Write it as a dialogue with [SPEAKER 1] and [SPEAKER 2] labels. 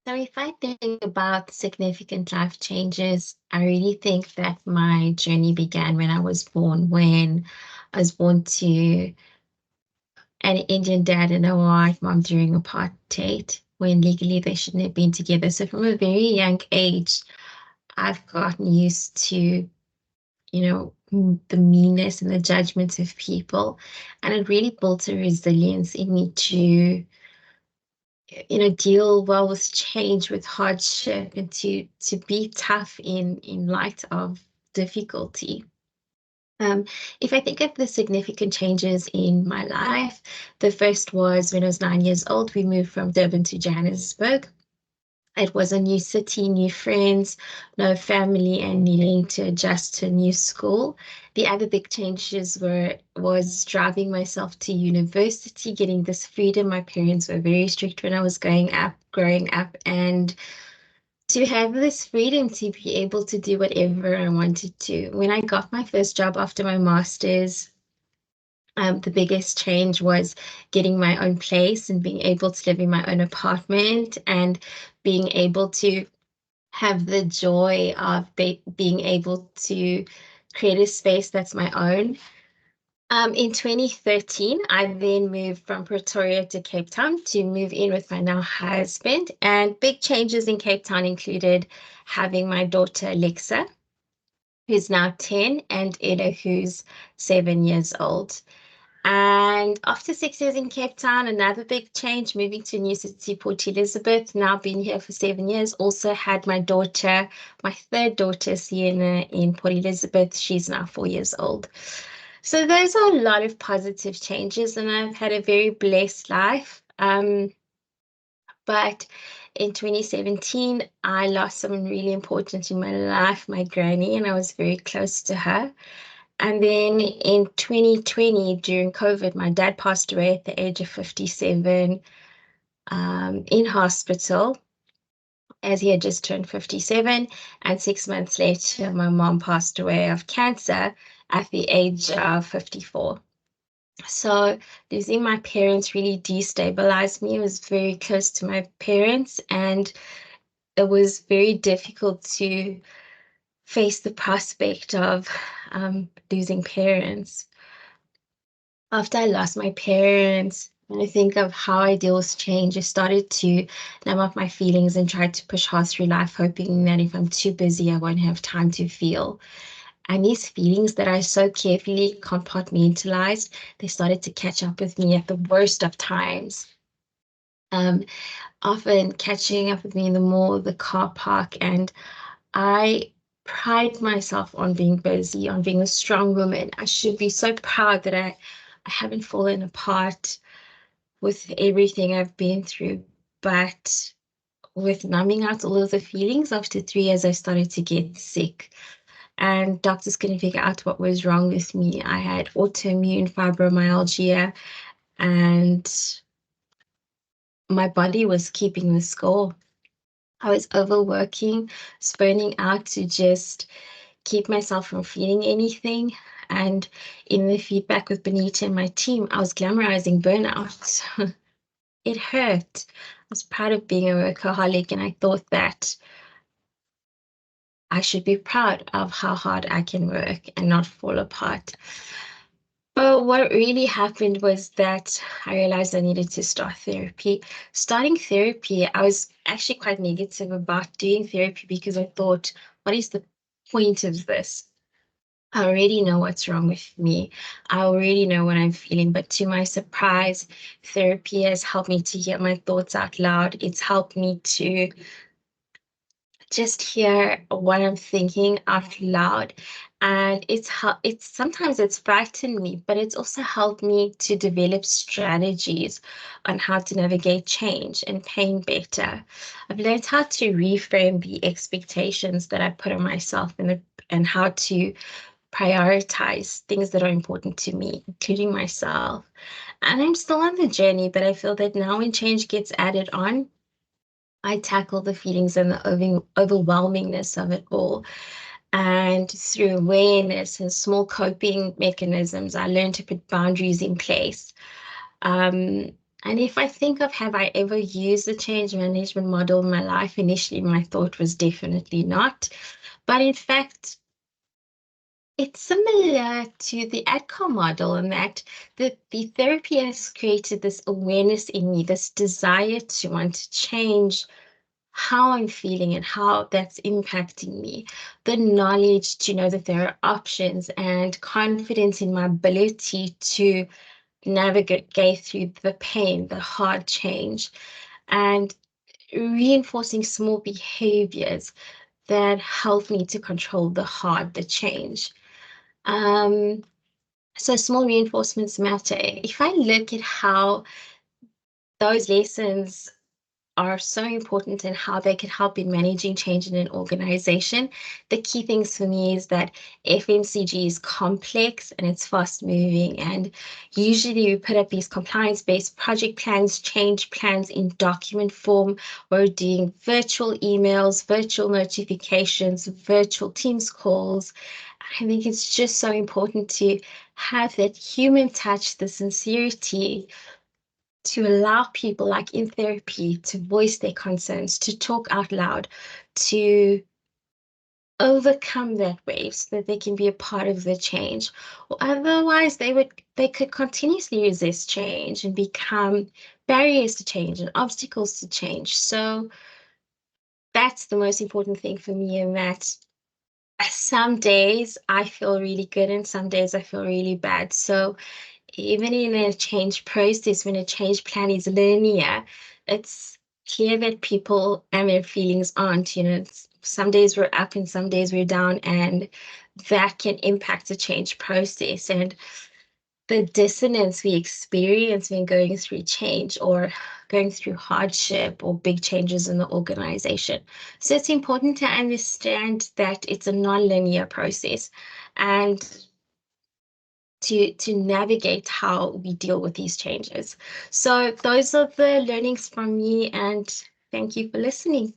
[SPEAKER 1] So if I think about significant life changes, I really think that my journey began when I was born, when I was born to an Indian dad and a white mom during apartheid, when legally they shouldn't have been together. So from a very young age, I've gotten used to, the meanness and the judgments of people. And it really built a resilience in me to deal well with change, with hardship, and to be tough in light of difficulty. Um, if I think of the significant changes in my life, the first was when I was 9 years old. We moved from Durban to Johannesburg. It was a new city, new friends, no family, and needing to adjust to a new school. The other big changes was driving myself to university, getting this freedom. My parents were very strict when I was growing up, and to have this freedom to be able to do whatever I wanted to. When I got my first job after my master's, the biggest change was getting my own place and being able to live in my own apartment and being able to have the joy of being able to create a space that's my own. In 2013, I then moved from Pretoria to Cape Town to move in with my now husband. And big changes in Cape Town included having my daughter Alexa, who's now 10, and Ella, who's 7 years old. And after 6 years in Cape Town, another big change, moving to a new city, Port Elizabeth. Now been here for 7 years. Also had my daughter, my third daughter, Sienna, in Port Elizabeth. She's now 4 years old. So those are a lot of positive changes, and I've had a very blessed life. But in 2017, I lost someone really important in my life, my granny, and I was very close to her. And then in 2020, during COVID, my dad passed away at the age of 57 in hospital as he had just turned 57. And 6 months later, my mom passed away of cancer at the age of 54. So losing my parents really destabilized me. I was very close to my parents, and it was very difficult to face the prospect of losing parents. After I lost my parents, when I think of how I deal with change, I started to numb up my feelings and try to push hard through life, hoping that if I'm too busy, I won't have time to feel. And these feelings that I so carefully compartmentalized, they started to catch up with me at the worst of times. Um, Often catching up with me in the mall, the car park, and I pride myself on being busy, on being a strong woman. I should be so proud that I haven't fallen apart with everything I've been through. But with numbing out all of the feelings, after 3 years, I started to get sick. And doctors couldn't figure out what was wrong with me. I had autoimmune fibromyalgia, and my body was keeping the score. I was overworking, burning out to just keep myself from feeling anything. And in the feedback with Benita and my team, I was glamorizing burnout. It hurt. I was proud of being a workaholic, and I thought that I should be proud of how hard I can work and not fall apart. But what really happened was that I realized I needed to start therapy. Starting therapy, I was actually quite negative about doing therapy because I thought, what is the point of this? I already know what's wrong with me. I already know what I'm feeling. But to my surprise, therapy has helped me to hear my thoughts out loud. It's helped me to just hear what I'm thinking out loud. And it's sometimes it's frightened me, but it's also helped me to develop strategies on how to navigate change and pain better. I've learned how to reframe the expectations that I put on myself and how to prioritize things that are important to me, including myself. And I'm still on the journey, but I feel that now when change gets added on, I tackle the feelings and the overwhelmingness of it all. And through awareness and small coping mechanisms, I learned to put boundaries in place. Um, And if I think of have I ever used the change management model in my life, initially my thought was definitely not. But in fact, it's similar to the ADCOM model in that the therapy has created this awareness in me, this desire to want to change how I'm feeling and how that's impacting me. The knowledge to know that there are options and confidence in my ability to navigate through the pain, the hard change, and reinforcing small behaviors that help me to control the change. Um, so small reinforcements matter. If I look at how those lessons are so important and how they can help in managing change in an organization. The key things for me is that FMCG is complex and it's fast moving. And usually we put up these compliance-based project plans, change plans in document form. We're doing virtual emails, virtual notifications, virtual Teams calls. I think it's just so important to have that human touch, the sincerity to allow people, like in therapy, to voice their concerns, to talk out loud, to overcome that wave so that they can be a part of the change. Or otherwise they could continuously resist change and become barriers to change and obstacles to change. So that's the most important thing for me, and that some days I feel really good and some days I feel really bad. So even in a change process, when a change plan is linear, it's clear that people and their feelings aren't. Some days we're up and some days we're down, and that can impact the change process and the dissonance we experience when going through change or going through hardship or big changes in the organization. So it's important to understand that it's a non-linear process and to navigate how we deal with these changes. So those are the learnings from me, and thank you for listening.